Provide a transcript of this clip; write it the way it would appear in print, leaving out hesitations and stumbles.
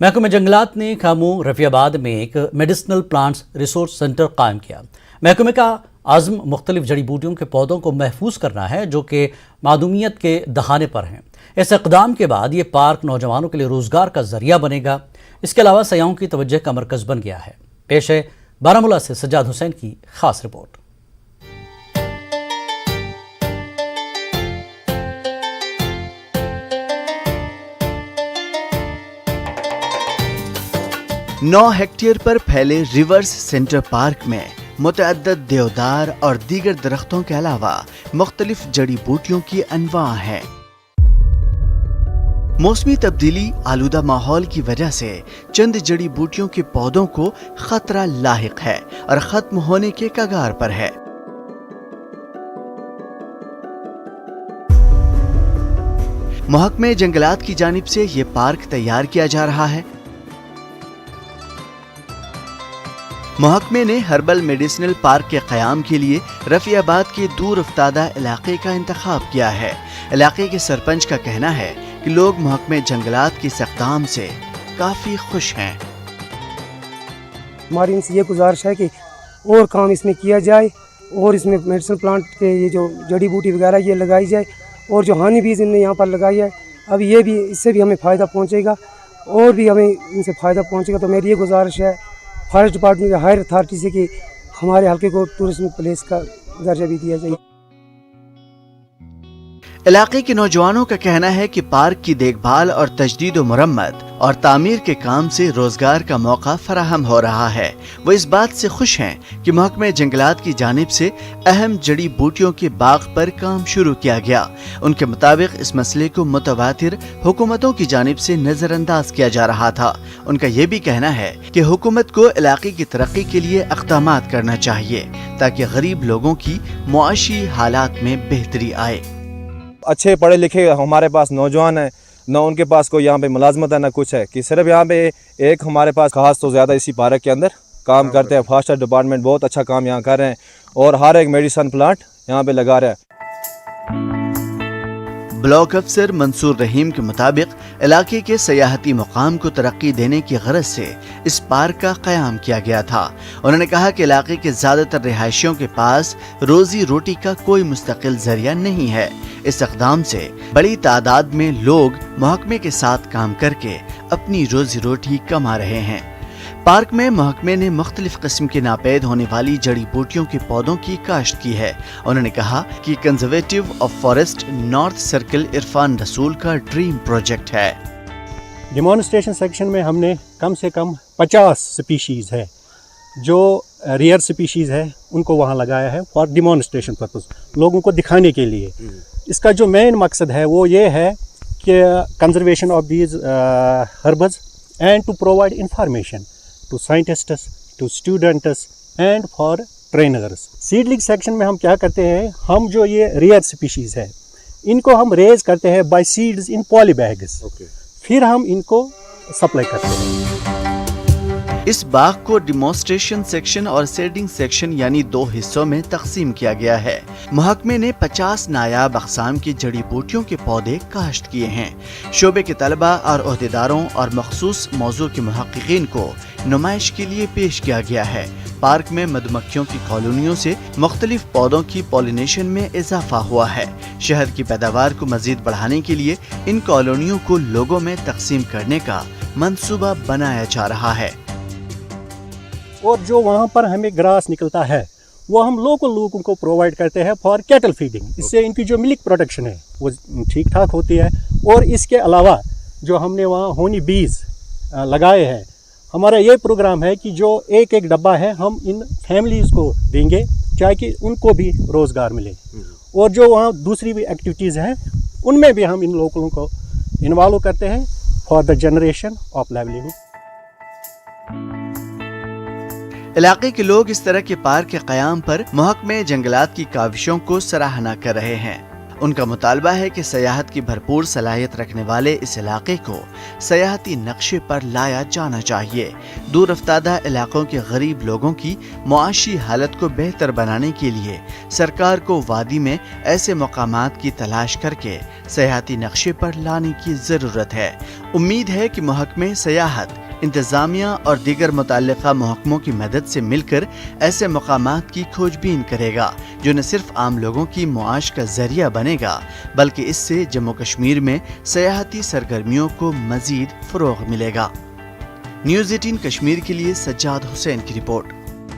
محکمہ جنگلات نے کھامو رفیع آباد میں ایک میڈیسنل پلانٹس ریسورس سینٹر قائم کیا۔ محکمہ کا عزم مختلف جڑی بوٹیوں کے پودوں کو محفوظ کرنا ہے جو کہ معدومیت کے دہانے پر ہیں۔ اس اقدام کے بعد یہ پارک نوجوانوں کے لیے روزگار کا ذریعہ بنے گا۔ اس کے علاوہ سیاحوں کی توجہ کا مرکز بن گیا ہے۔ پیش ہے بارہمولہ سے سجاد حسین کی خاص رپورٹ۔ 9 ہیکٹیئر پر پھیلے ریورس سینٹر پارک میں متعدد دیودار اور دیگر درختوں کے علاوہ مختلف جڑی بوٹیوں کی انواع ہیں۔ موسمی تبدیلی آلودہ ماحول کی وجہ سے چند جڑی بوٹیوں کے پودوں کو خطرہ لاحق ہے اور ختم ہونے کے کگار پر ہے۔ محکمہ جنگلات کی جانب سے یہ پارک تیار کیا جا رہا ہے۔ محکمے نے ہربل میڈیسنل پارک کے قیام کے لیے رفیع آباد کے دور افتادہ علاقے کا انتخاب کیا ہے۔ علاقے کے سرپنچ کا کہنا ہے کہ لوگ محکمہ جنگلات کے اس اقدام سے کافی خوش ہیں۔ ہماری ان سے یہ گزارش ہے کہ اور کام اس میں کیا جائے اور اس میں میڈیسن پلانٹ کے یہ جو جڑی بوٹی وغیرہ یہ لگائی جائے اور جو ہانی بیز ان نے یہاں پر لگائی ہے اب یہ بھی اس سے بھی ہمیں فائدہ پہنچے گا اور بھی ہمیں ان سے فائدہ پہنچے گا۔ تو میری یہ گزارش ہے فارسٹ ڈپارٹمنٹ یا ہائر اتھارٹی سے کہ ہمارے حلقے کو ٹورزم پلیس کا درجہ بھی دیا جائے۔ علاقے کے نوجوانوں کا کہنا ہے کہ پارک کی دیکھ بھال اور تجدید و مرمت اور تعمیر کے کام سے روزگار کا موقع فراہم ہو رہا ہے۔ وہ اس بات سے خوش ہیں کہ محکمہ جنگلات کی جانب سے اہم جڑی بوٹیوں کے باغ پر کام شروع کیا گیا۔ ان کے مطابق اس مسئلے کو متواتر حکومتوں کی جانب سے نظر انداز کیا جا رہا تھا۔ ان کا یہ بھی کہنا ہے کہ حکومت کو علاقے کی ترقی کے لیے اقدامات کرنا چاہیے تاکہ غریب لوگوں کی معاشی حالات میں بہتری آئے۔ اچھے پڑھے لکھے ہمارے پاس نوجوان ہیں، نہ ان کے پاس کوئی یہاں پہ ملازمت ہے نہ کچھ ہے، کہ صرف یہاں پہ ایک ہمارے پاس خاص تو زیادہ اسی پارک کے اندر کام کرتے ہیں۔ فارسٹ ڈپارٹمنٹ بہت اچھا کام یہاں کر رہے ہیں اور ہر ایک میڈیسن پلانٹ یہاں پہ لگا رہے ہیں۔ بلاک افسر منصور رحیم کے مطابق علاقے کے سیاحتی مقام کو ترقی دینے کی غرض سے اس پارک کا قیام کیا گیا تھا۔ انہوں نے کہا کہ علاقے کے زیادہ تر رہائشیوں کے پاس روزی روٹی کا کوئی مستقل ذریعہ نہیں ہے۔ اس اقدام سے بڑی تعداد میں لوگ محکمے کے ساتھ کام کر کے اپنی روزی روٹی کما رہے ہیں۔ پارک میں محکمے نے مختلف قسم کے ناپید ہونے والی جڑی بوٹیوں کے پودوں کی کاشت کی ہے۔ انہوں نے کہا کہ conservative of forest north circle Irfan رسول کا ڈریم پروجیکٹ ہے۔ ڈیمانسٹریشن سیکشن میں ہم نے کم سے کم 50 سپیشیز ہے جو ریئر سپیشیز ہے ان کو وہاں لگایا ہے فار ڈیمانسٹریشن پرپز، لوگوں کو دکھانے کے لیے۔ اس کا جو مین مقصد ہے وہ یہ ہے کہ conservation of these herbs and to provide information to scientists, to students and for trainers۔ Seedling section میں ہم کیا کرتے ہیں، ہم جو یہ ریئر سپیشیز ہے ان کو ہم ریز کرتے ہیں by seeds in poly bags, پھر ہم ان کو سپلائی کرتے ہیں۔ اس باغ کو ڈیمانسٹریشن سیکشن اور سیڈنگ سیکشن یعنی 2 حصوں میں تقسیم کیا گیا ہے۔ محکمے نے 50 نایاب اقسام کی جڑی بوٹیوں کے پودے کاشت کیے ہیں۔ شعبے کے طلباء اور عہدیداروں اور مخصوص موضوع کے محققین کو نمائش کے لیے پیش کیا گیا ہے۔ پارک میں مدمکھیوں کی کالونیوں سے مختلف پودوں کی پولینیشن میں اضافہ ہوا ہے۔ شہد کی پیداوار کو مزید بڑھانے کے لیے ان کالونیوں کو لوگوں میں تقسیم کرنے کا منصوبہ بنایا جا رہا ہے۔ اور جو وہاں پر ہمیں گراس نکلتا ہے وہ ہم لوگوں کو پرووائڈ کرتے ہیں فار کیٹل فیڈنگ۔ اس سے ان کی جو ملک پروڈکشن ہے وہ ٹھیک ٹھاک ہوتی ہے۔ اور اس کے علاوہ جو ہم نے وہاں ہونی بیز لگائے ہیں، ہمارا یہ پروگرام ہے کہ جو ایک ڈبہ ہے ہم ان فیملیز کو دیں گے تاکہ ان کو بھی روزگار ملے۔ اور جو وہاں دوسری بھی ایکٹیویٹیز ہیں ان میں بھی ہم ان لوگوں کو انوالو کرتے ہیں فار دا جنریشن آف لائیولیہوڈ۔ علاقے کے لوگ اس طرح کے پارک کے قیام پر محکمہ جنگلات کی کاوشوں کو سراہنا کر رہے ہیں۔ ان کا مطالبہ ہے کہ سیاحت کی بھرپور صلاحیت رکھنے والے اس علاقے کو سیاحتی نقشے پر لایا جانا چاہیے۔ دور افتادہ علاقوں کے غریب لوگوں کی معاشی حالت کو بہتر بنانے کے لیے سرکار کو وادی میں ایسے مقامات کی تلاش کر کے سیاحتی نقشے پر لانے کی ضرورت ہے۔ امید ہے کہ محکمہ سیاحت انتظامیہ اور دیگر متعلقہ محکموں کی مدد سے مل کر ایسے مقامات کی کھوج بین کرے گا جو نہ صرف عام لوگوں کی معاش کا ذریعہ بنے گا بلکہ اس سے جموں کشمیر میں سیاحتی سرگرمیوں کو مزید فروغ ملے گا۔ نیوز 18 کشمیر کے لیے سجاد حسین کی رپورٹ۔